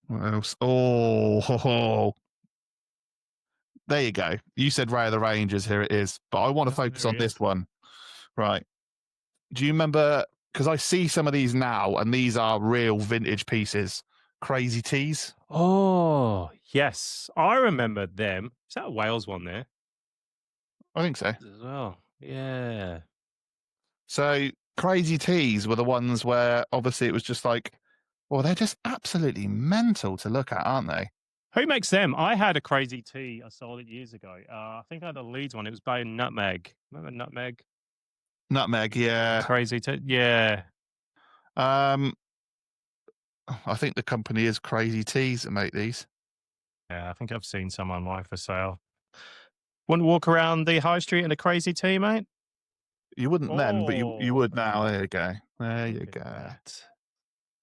What else? Oh, there you go. You said Ray of the Rangers. Here it is. But I want to focus on this one. Right. Do you remember? Because I see some of these now, and these are real vintage pieces. Crazy Tees. Oh, yes. I remember them. Is that a Wales one there? I think so. As well. Yeah. So Crazy Tees were the ones where obviously it was just like, well, they're just absolutely mental to look at, aren't they? Who makes them? I had a Crazy Tee. I sold it years ago. I think I had the Leeds one. It was by Nutmeg. Remember Nutmeg? Nutmeg, yeah. Crazy Tee, yeah. I think the company is Crazy Tees that make these. Yeah, I think I've seen some online for sale. Want to walk around the high street in a Crazy Tee, mate? You wouldn't then, but you would now. There you go. There you go.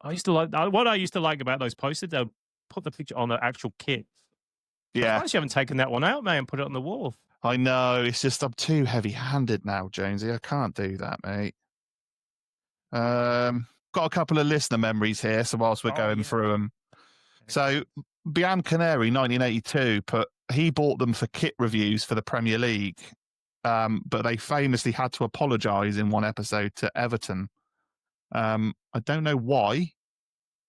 I used to like what I used to like about those posters. They'll put the picture on the actual kit. Yeah, I actually haven't taken that one out, mate, and put it on the wall. I know. It's just I'm too heavy-handed now, Jonesy. I can't do that, mate. Got a couple of listener memories here. So whilst we're going through them, so Bian Canary, 1982, he bought them for kit reviews for the Premier League, but they famously had to apologise in one episode to Everton. I don't know why,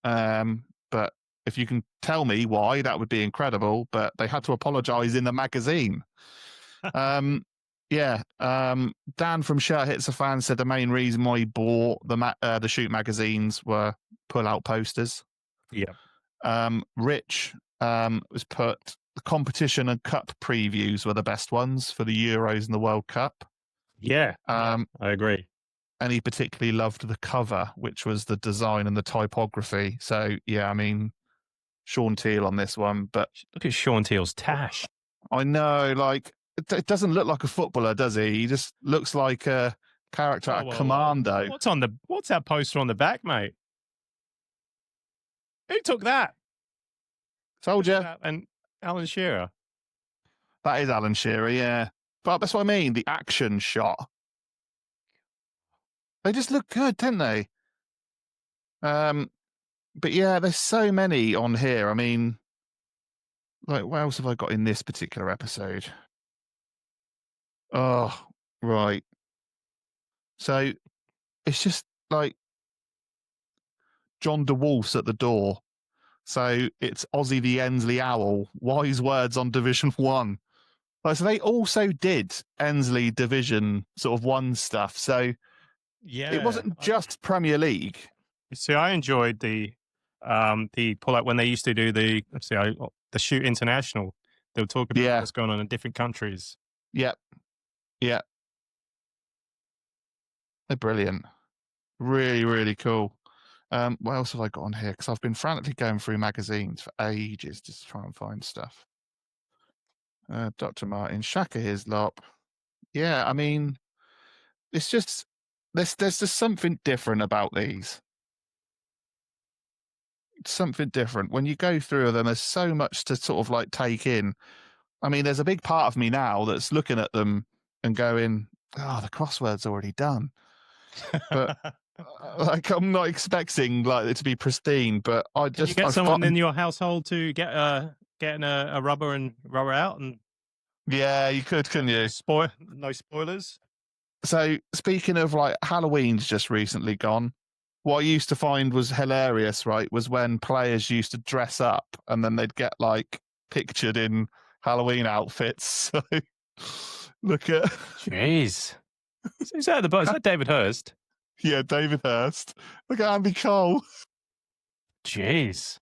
but if you can tell me why, that would be incredible. But they had to apologise in the magazine. Dan from Shirt Hits a Fan said the main reason why he bought the Shoot magazines were pull-out posters. Yeah. Rich was put the competition and cup previews were the best ones for the Euros and the World Cup. Yeah, I agree. And he particularly loved the cover, which was the design and the typography. So, yeah, I mean, Sean Teal on this one. But look at Sean Teal's tash. I know, like, it doesn't look like a footballer, does he? He just looks like a character at Commando. What's that poster on the back, mate? Who took that? Told you. And Alan Shearer. That is Alan Shearer, yeah. But that's what I mean, the action shot. They just look good, don't they? But yeah, there's so many on here. I mean, like, what else have I got in this particular episode? Oh, right. So it's just like John DeWolf's at the door. So it's Ozzy the Ensley Owl, wise words on Division 1. Like, so they also did Ensley Division sort of 1 stuff. So it wasn't just Premier League. See, I enjoyed the pull-out when they used to do the Shoot International. They would talk about what's going on in different countries. Yep. Yeah. They're brilliant. Really, really cool. What else have I got on here? Because I've been frantically going through magazines for ages just to try and find stuff. Dr. Martin, Shaka Hislop. Yeah, I mean, it's just there's just something different about these. Something different. When you go through them, there's so much to sort of like take in. I mean, there's a big part of me now that's looking at them and going, "Oh, the crossword's already done." But like, I'm not expecting like it to be pristine. But I just Can you get someone in your household to getting a rubber and rubber out and. Yeah, you could, couldn't you? No spoilers. So speaking of like Halloween's just recently gone. What I used to find was hilarious, right, was when players used to dress up and then they'd get like pictured in Halloween outfits. So look at Jeez. Is that Is that David Hurst? Yeah, David Hurst. Look at Andy Cole. Jeez.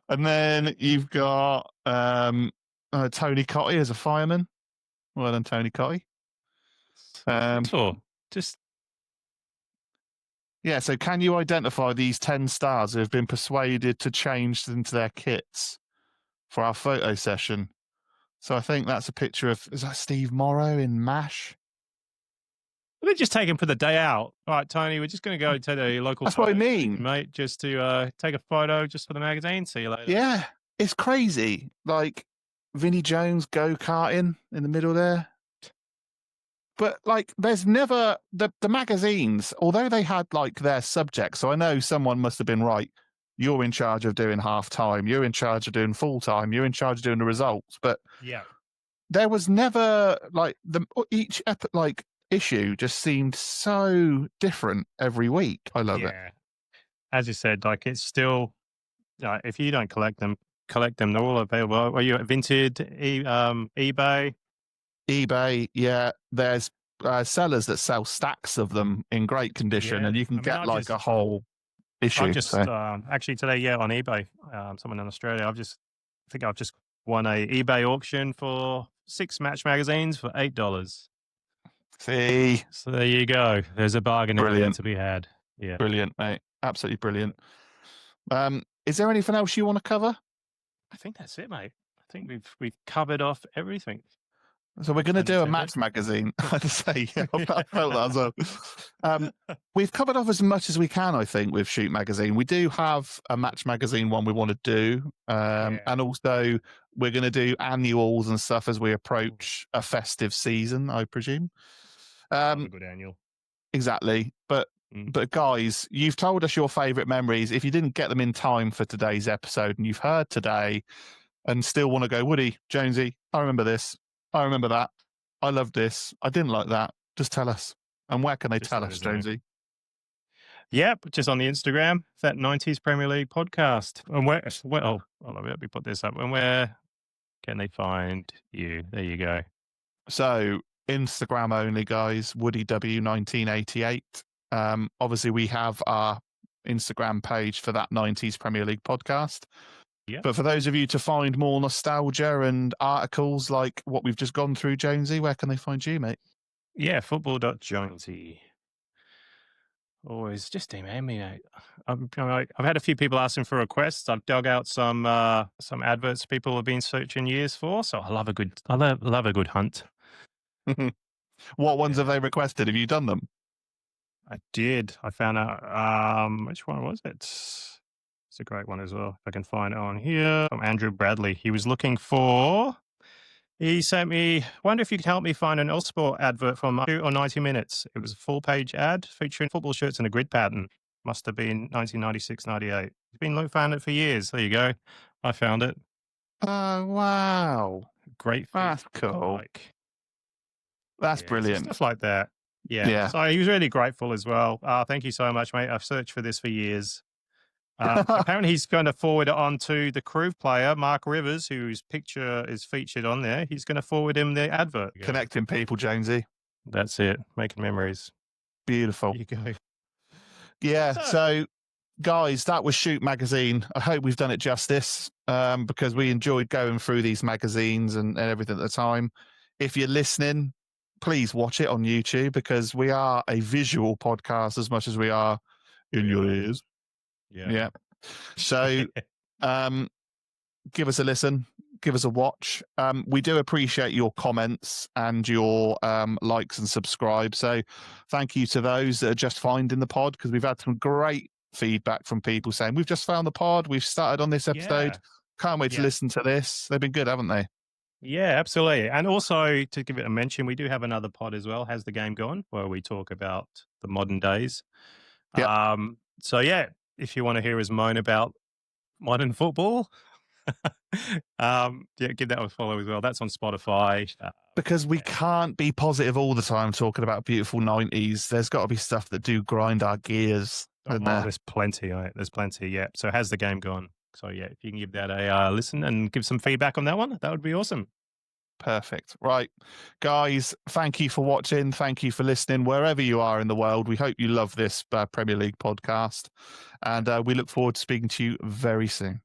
And then you've got Tony Cottee as a fireman. Well done, Tony Cottee. Yeah, so can you identify these 10 stars who have been persuaded to change into their kits for our photo session? So I think that's a picture of, is that Steve Morrow in MASH? They're just taking for the day out. All right, Tony, we're just going to go to the local. That's what I mean, mate. Just to take a photo just for the magazine. See you later. Yeah, it's crazy. Like Vinnie Jones go-karting in the middle there. But like, there's never the magazines, although they had like their subjects. So I know someone must have been right. You're in charge of doing half time. You're in charge of doing full time. You're in charge of doing the results. But yeah, there was never like each issue just seemed so different every week. I love it. As you said, like it's still if you don't collect them. They're all available. Are you at Vinted, eBay? eBay, yeah. There's sellers that sell stacks of them in great condition, and you can get like a whole issue. I've just actually today, on eBay, someone in Australia. I think I've just won a eBay auction for 6 Match magazines for $8. See, so there you go. There's a bargain to be had. Yeah, brilliant, mate. Absolutely brilliant. Is there anything else you want to cover? I think that's it, mate. I think we've covered off everything. So we're going to do a Match magazine. I'd say, I felt that as well. We've covered off as much as we can, I think, with Shoot magazine. We do have a Match magazine one we want to do, and also we're going to do annuals and stuff as we approach a festive season, I presume. A good annual, exactly. But guys, you've told us your favourite memories. If you didn't get them in time for today's episode, and you've heard today, and still want to go, Woody, Jonesy, I remember this. I remember that. I love this. I didn't like that. Just tell us. And where can they tell us, Jonesy? Yep, just on the Instagram, that 90s Premier League podcast. And let me put this up. And where can they find you? There you go. So Instagram only, guys. Woody W1988. Obviously, we have our Instagram page for that 90s Premier League podcast. Yeah. But for those of you to find more nostalgia and articles like what we've just gone through, Jonesy, where can they find you, mate? Yeah, football.jonesy. Always just email me, mate. I've had a few people asking for requests. I've dug out some adverts people have been searching years for. So I love a good hunt. What ones have they requested? Have you done them? I did. I found out. Which one was it? It's a great one as well. If I can find it on here. From Andrew Bradley. He sent me, wonder if you could help me find an Allsport advert from 2 or 90 minutes. It was a full-page ad featuring football shirts in a grid pattern. Must have been 1996-98. He's been found it for years. There you go. I found it. Oh, wow. Great. That's cool. That's brilliant. Stuff like that. Yeah. So he was really grateful as well. Thank you so much, mate. I've searched for this for years. Apparently, he's going to forward it on to the Crew player, Mark Rivers, whose picture is featured on there. He's going to forward him the advert. Connecting people, Jonesy. That's it. Making memories. Beautiful. There you go. Yeah. So, guys, that was Shoot Magazine. I hope we've done it justice because we enjoyed going through these magazines and everything at the time. If you're listening, please watch it on YouTube because we are a visual podcast as much as we are in your ears. Yeah. So give us a listen, give us a watch. We do appreciate your comments and your likes and subscribe. So thank you to those that are just finding the pod because we've had some great feedback from people saying, we've just found the pod. We've started on this episode. Can't wait to listen to this. They've been good, haven't they? Yeah, absolutely. And also to give it a mention, we do have another pod as well, Has the Game Gone, where we talk about the modern days. Yep. So yeah, if you want to hear us moan about modern football, give that a follow as well. That's on Spotify. Because we can't be positive all the time talking about beautiful 90s. There's got to be stuff that do grind our gears. There's plenty. There's plenty. Yeah. So Has the Game Gone? So yeah, if you can give that a listen and give some feedback on that one, that would be awesome. Perfect. Right. Guys, thank you for watching. Thank you for listening wherever you are in the world. We hope you love this Premier League podcast. And we look forward to speaking to you very soon.